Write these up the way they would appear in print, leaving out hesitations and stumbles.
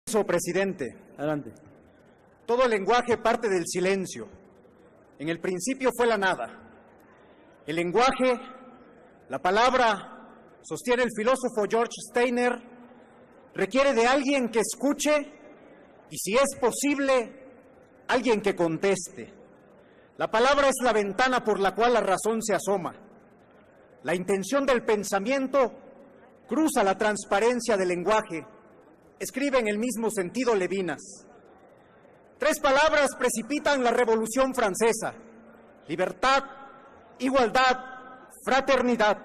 Presidente. Adelante. Todo lenguaje parte del silencio. En el principio fue la nada. El lenguaje, la palabra, sostiene el filósofo George Steiner, requiere de alguien que escuche y, si es posible, alguien que conteste. La palabra es la ventana por la cual la razón se asoma. La intención del pensamiento cruza la transparencia del lenguaje. Escribe en el mismo sentido Levinas. 3 palabras precipitan la Revolución Francesa: libertad, igualdad, fraternidad.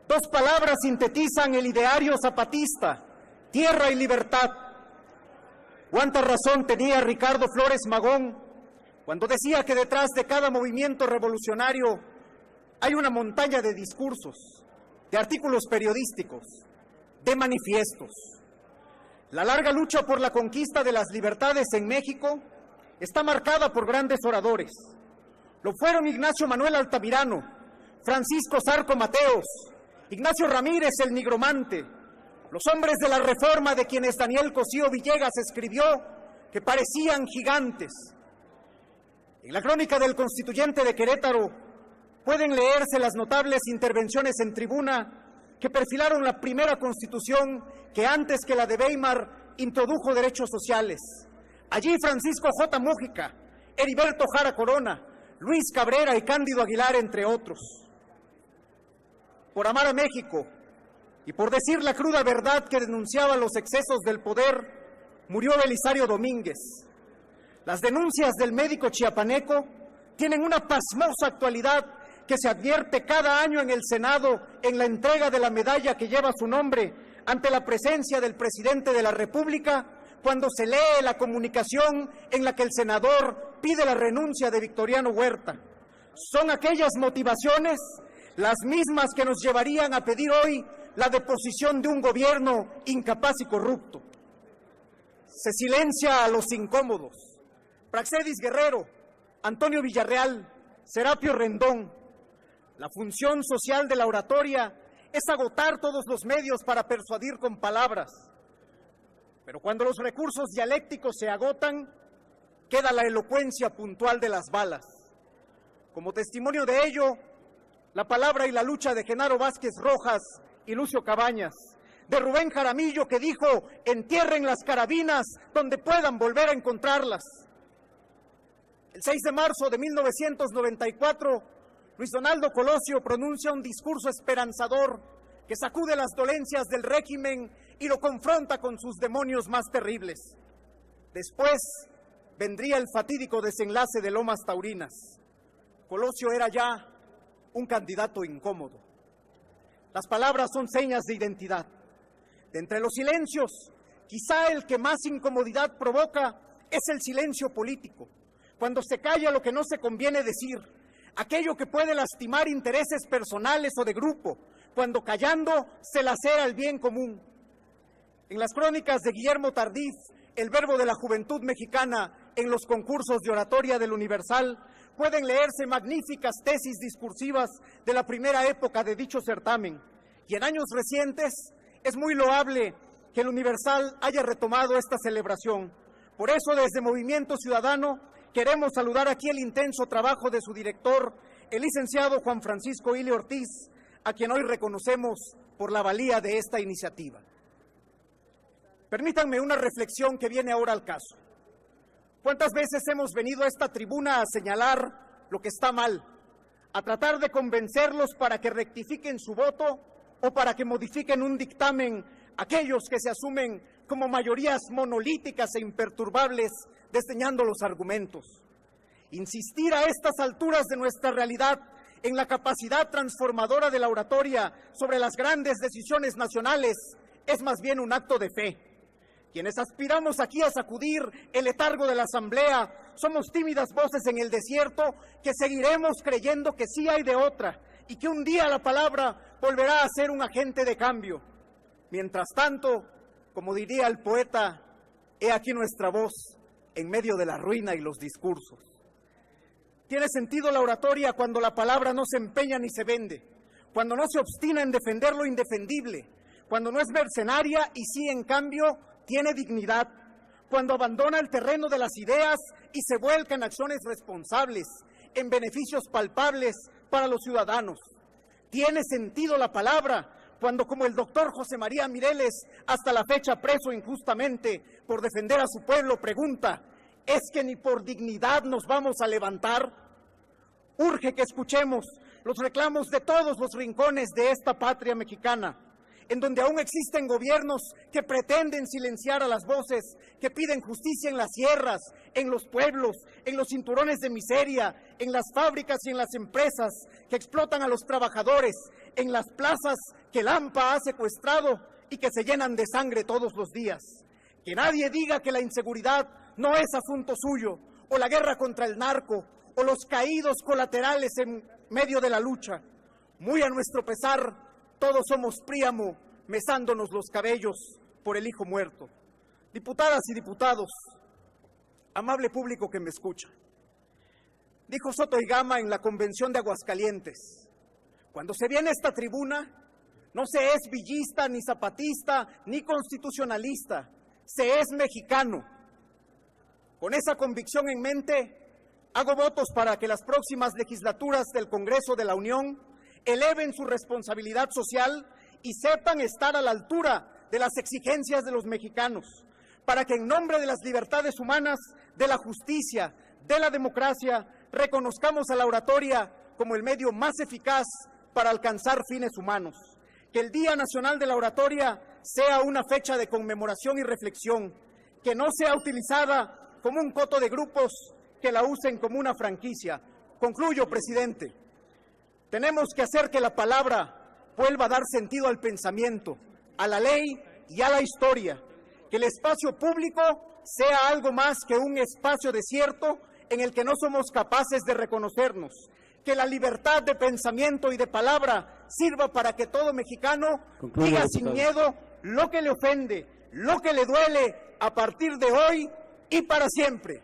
2 palabras sintetizan el ideario zapatista: tierra y libertad. ¿Cuánta razón tenía Ricardo Flores Magón cuando decía que detrás de cada movimiento revolucionario hay una montaña de discursos, de artículos periodísticos, de manifiestos? La larga lucha por la conquista de las libertades en México está marcada por grandes oradores. Lo fueron Ignacio Manuel Altamirano, Francisco Zarco Mateos, Ignacio Ramírez el Nigromante, los hombres de la Reforma de quienes Daniel Cosío Villegas escribió que parecían gigantes. En la crónica del Constituyente de Querétaro pueden leerse las notables intervenciones en tribuna que perfilaron la primera Constitución que, antes que la de Weimar, introdujo derechos sociales. Allí Francisco J. Mújica, Heriberto Jara Corona, Luis Cabrera y Cándido Aguilar, entre otros. Por amar a México y por decir la cruda verdad que denunciaba los excesos del poder, murió Belisario Domínguez. Las denuncias del médico chiapaneco tienen una pasmosa actualidad que se advierte cada año en el Senado en la entrega de la medalla que lleva su nombre ante la presencia del presidente de la República, cuando se lee la comunicación en la que el senador pide la renuncia de Victoriano Huerta. Son aquellas motivaciones las mismas que nos llevarían a pedir hoy la deposición de un gobierno incapaz y corrupto. Se silencia a los incómodos. Praxedis Guerrero, Antonio Villarreal, Serapio Rendón. La función social de la oratoria es agotar todos los medios para persuadir con palabras. Pero cuando los recursos dialécticos se agotan, queda la elocuencia puntual de las balas. Como testimonio de ello, la palabra y la lucha de Genaro Vázquez Rojas y Lucio Cabañas, de Rubén Jaramillo, que dijo: entierren las carabinas donde puedan volver a encontrarlas. El 6 de marzo de 1994, Luis Donaldo Colosio pronuncia un discurso esperanzador que sacude las dolencias del régimen y lo confronta con sus demonios más terribles. Después vendría el fatídico desenlace de Lomas Taurinas. Colosio era ya un candidato incómodo. Las palabras son señas de identidad. De entre los silencios, quizá el que más incomodidad provoca es el silencio político, cuando se calla lo que no se conviene decir, aquello que puede lastimar intereses personales o de grupo, cuando callando se lacera el bien común. En las crónicas de Guillermo Tardif, el verbo de la juventud mexicana en los concursos de oratoria del Universal, pueden leerse magníficas tesis discursivas de la primera época de dicho certamen. Y en años recientes es muy loable que el Universal haya retomado esta celebración. Por eso, desde Movimiento Ciudadano, queremos saludar aquí el intenso trabajo de su director, el licenciado Juan Francisco Ili Ortiz, a quien hoy reconocemos por la valía de esta iniciativa. Permítanme una reflexión que viene ahora al caso. ¿Cuántas veces hemos venido a esta tribuna a señalar lo que está mal, a tratar de convencerlos para que rectifiquen su voto o para que modifiquen un dictamen aquellos que se asumen como mayorías monolíticas e imperturbables, desdeñando los argumentos? Insistir a estas alturas de nuestra realidad en la capacidad transformadora de la oratoria sobre las grandes decisiones nacionales es más bien un acto de fe. Quienes aspiramos aquí a sacudir el letargo de la Asamblea somos tímidas voces en el desierto que seguiremos creyendo que sí hay de otra y que un día la palabra volverá a ser un agente de cambio. Mientras tanto, como diría el poeta, he aquí nuestra voz en medio de la ruina y los discursos. Tiene sentido la oratoria cuando la palabra no se empeña ni se vende, cuando no se obstina en defender lo indefendible, cuando no es mercenaria y sí, en cambio, tiene dignidad, cuando abandona el terreno de las ideas y se vuelca en acciones responsables, en beneficios palpables para los ciudadanos. Tiene sentido la palabra cuando, como el doctor José María Mireles, hasta la fecha preso injustamente por defender a su pueblo, pregunta: ¿es que ni por dignidad nos vamos a levantar? Urge que escuchemos los reclamos de todos los rincones de esta patria mexicana, en donde aún existen gobiernos que pretenden silenciar a las voces, que piden justicia en las sierras, en los pueblos, en los cinturones de miseria, en las fábricas y en las empresas que explotan a los trabajadores, en las plazas que el AMPA ha secuestrado y que se llenan de sangre todos los días. Que nadie diga que la inseguridad no es asunto suyo, o la guerra contra el narco, o los caídos colaterales en medio de la lucha. Muy a nuestro pesar, todos somos Príamo, mesándonos los cabellos por el hijo muerto. Diputadas y diputados, amable público que me escucha, dijo Soto y Gama en la Convención de Aguascalientes: cuando se viene a esta tribuna, no se es villista, ni zapatista, ni constitucionalista, se es mexicano. Con esa convicción en mente, hago votos para que las próximas legislaturas del Congreso de la Unión eleven su responsabilidad social y sepan estar a la altura de las exigencias de los mexicanos, para que en nombre de las libertades humanas, de la justicia, de la democracia, reconozcamos a la oratoria como el medio más eficaz para alcanzar fines humanos. Que el Día Nacional de la Oratoria sea una fecha de conmemoración y reflexión, que no sea utilizada como un coto de grupos que la usen como una franquicia. Concluyo, presidente. Tenemos que hacer que la palabra vuelva a dar sentido al pensamiento, a la ley y a la historia. Que el espacio público sea algo más que un espacio desierto en el que no somos capaces de reconocernos. Que la libertad de pensamiento y de palabra sirva para que todo mexicano diga sin miedo lo que le ofende, lo que le duele, a partir de hoy y para siempre.